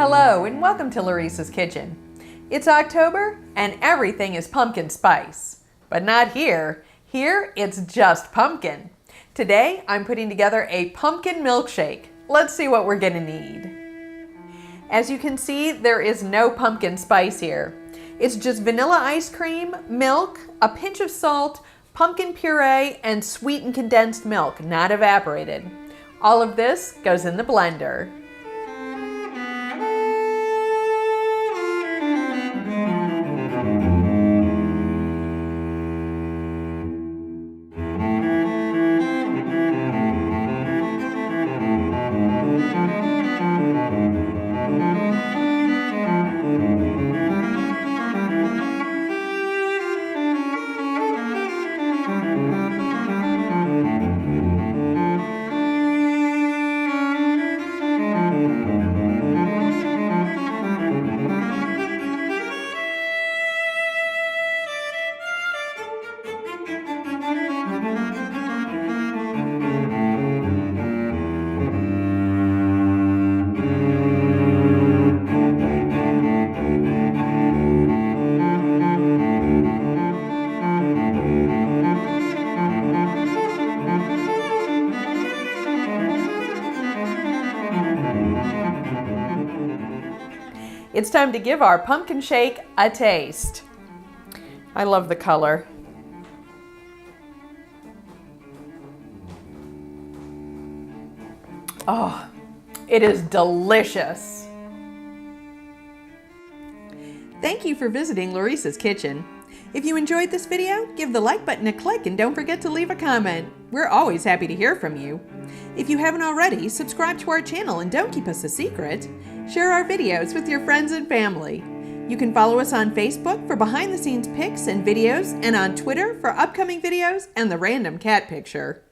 Hello and welcome to Laurice's Kitchen. It's October and everything is pumpkin spice. But not here. Here it's just pumpkin. Today I'm putting together a pumpkin milkshake. Let's see what we're gonna need. As you can see, there is no pumpkin spice here. It's just vanilla ice cream, milk, a pinch of salt, pumpkin puree, and sweetened condensed milk, not evaporated. All of this goes in the blender. It's time to give our pumpkin shake a taste. I love the color. Oh, it is delicious. Thank you for visiting Laurice's Kitchen. If you enjoyed this video, give the like button a click and don't forget to leave a comment. We're always happy to hear from you. If you haven't already, subscribe to our channel and don't keep us a secret. Share our videos with your friends and family. You can follow us on Facebook for behind-the-scenes pics and videos, and on Twitter for upcoming videos and the random cat picture.